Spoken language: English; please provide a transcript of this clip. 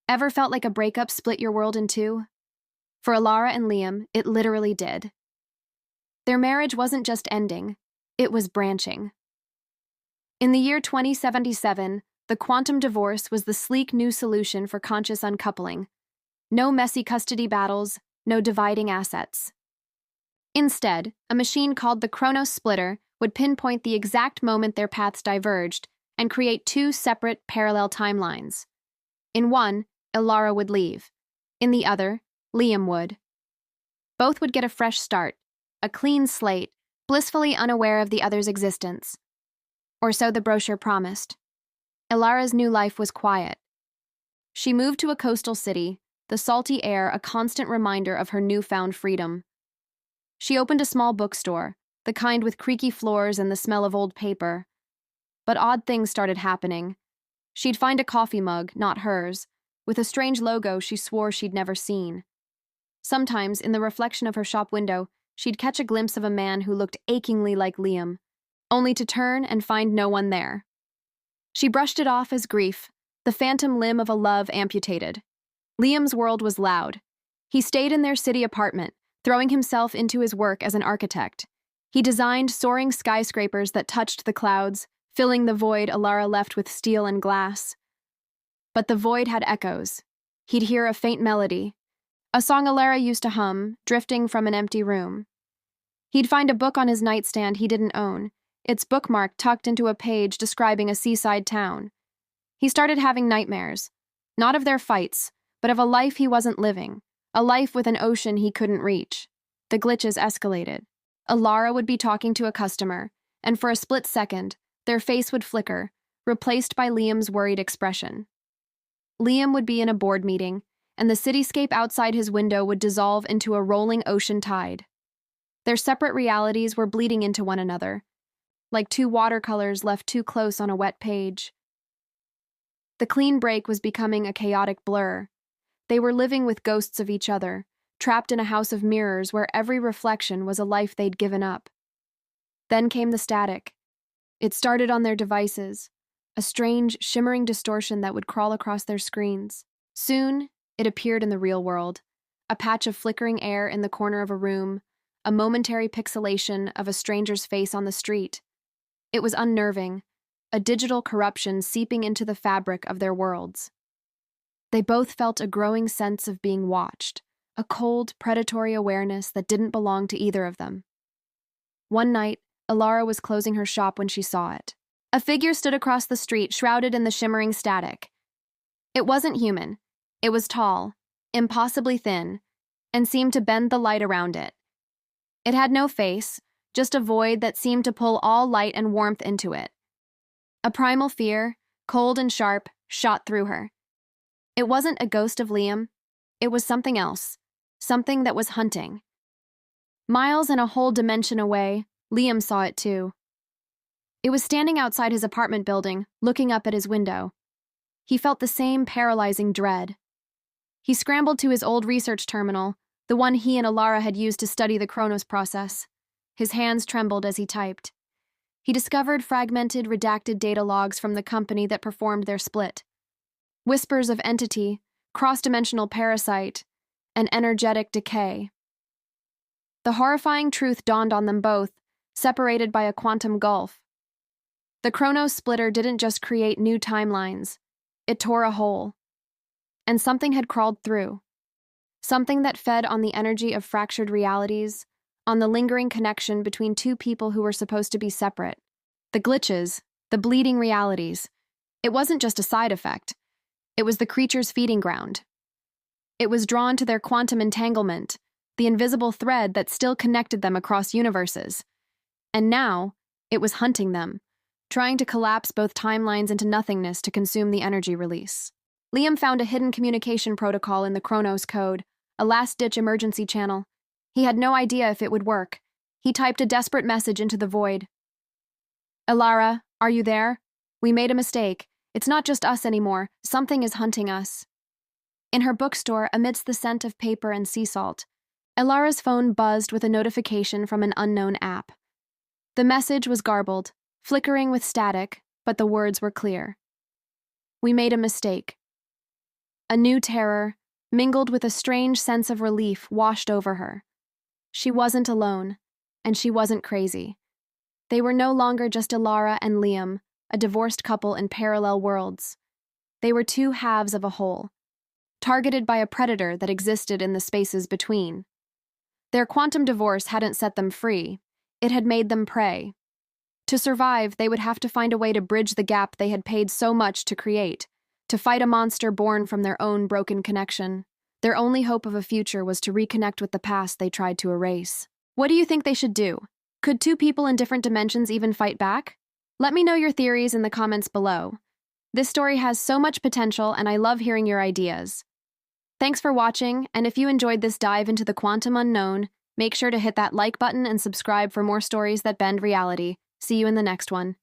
Ever felt like a breakup split your world in two? For Alara and Liam, it literally did. Their marriage wasn't just ending, it was branching. In the year 2077, the quantum divorce was the sleek new solution for conscious uncoupling. No messy custody battles, no dividing assets. Instead, a machine called the Chronos Splitter would pinpoint the exact moment their paths diverged and create two separate, parallel timelines. In one, Alara would leave. In the other, Liam would. Both would get a fresh start, a clean slate, blissfully unaware of the other's existence. Or so the brochure promised. Alara's new life was quiet. She moved to a coastal city, the salty air a constant reminder of her newfound freedom. She opened a small bookstore, the kind with creaky floors and the smell of old paper. But odd things started happening. She'd find a coffee mug, not hers, with a strange logo she swore she'd never seen. Sometimes, in the reflection of her shop window, she'd catch a glimpse of a man who looked achingly like Liam, only to turn and find no one there. She brushed it off as grief, the phantom limb of a love amputated. Liam's world was loud. He stayed in their city apartment, throwing himself into his work as an architect. He designed soaring skyscrapers that touched the clouds, filling the void Alara left with steel and glass. But the void had echoes. He'd hear a faint melody, a song Alara used to hum, drifting from an empty room. He'd find a book on his nightstand he didn't own, its bookmark tucked into a page describing a seaside town. He started having nightmares, not of their fights, but of a life he wasn't living, a life with an ocean he couldn't reach. The glitches escalated. Alara would be talking to a customer, and for a split second, their face would flicker, replaced by Liam's worried expression. Liam would be in a board meeting, and the cityscape outside his window would dissolve into a rolling ocean tide. Their separate realities were bleeding into one another, like two watercolors left too close on a wet page. The clean break was becoming a chaotic blur. They were living with ghosts of each other, trapped in a house of mirrors where every reflection was a life they'd given up. Then came the static. It started on their devices, a strange, shimmering distortion that would crawl across their screens. Soon, it appeared in the real world, a patch of flickering air in the corner of a room, a momentary pixelation of a stranger's face on the street. It was unnerving, a digital corruption seeping into the fabric of their worlds. They both felt a growing sense of being watched, a cold, predatory awareness that didn't belong to either of them. One night, Alara was closing her shop when she saw it. A figure stood across the street, shrouded in the shimmering static. It wasn't human. It was tall, impossibly thin, and seemed to bend the light around it. It had no face, just a void that seemed to pull all light and warmth into it. A primal fear, cold and sharp, shot through her. It wasn't a ghost of Liam. It was something else, something that was hunting. Miles and a whole dimension away, Liam saw it too. It was standing outside his apartment building, looking up at his window. He felt the same paralyzing dread. He scrambled to his old research terminal, the one he and Alara had used to study the Chronos process. His hands trembled as he typed. He discovered fragmented, redacted data logs from the company that performed their split. Whispers of entity, cross-dimensional parasite, and energetic decay. The horrifying truth dawned on them both, separated by a quantum gulf. The Chronos Splitter didn't just create new timelines, it tore a hole. And something had crawled through. Something that fed on the energy of fractured realities, on the lingering connection between two people who were supposed to be separate. The glitches, the bleeding realities. It wasn't just a side effect. It was the creature's feeding ground. It was drawn to their quantum entanglement, the invisible thread that still connected them across universes. And now, it was hunting them, trying to collapse both timelines into nothingness to consume the energy release. Liam found a hidden communication protocol in the Chronos code, a last-ditch emergency channel. He had no idea if it would work. He typed a desperate message into the void. Alara, are you there? We made a mistake. It's not just us anymore. Something is hunting us. In her bookstore, amidst the scent of paper and sea salt, Alara's phone buzzed with a notification from an unknown app. The message was garbled, flickering with static, but the words were clear. We made a mistake. A new terror, mingled with a strange sense of relief, washed over her. She wasn't alone, and she wasn't crazy. They were no longer just Alara and Liam, a divorced couple in parallel worlds. They were two halves of a whole, targeted by a predator that existed in the spaces between. Their quantum divorce hadn't set them free, it had made them prey. To survive, they would have to find a way to bridge the gap they had paid so much to create, to fight a monster born from their own broken connection. Their only hope of a future was to reconnect with the past they tried to erase. What do you think they should do? Could two people in different dimensions even fight back? Let me know your theories in the comments below. This story has so much potential, and I love hearing your ideas. Thanks for watching, and if you enjoyed this dive into the quantum unknown, make sure to hit that like button and subscribe for more stories that bend reality. See you in the next one.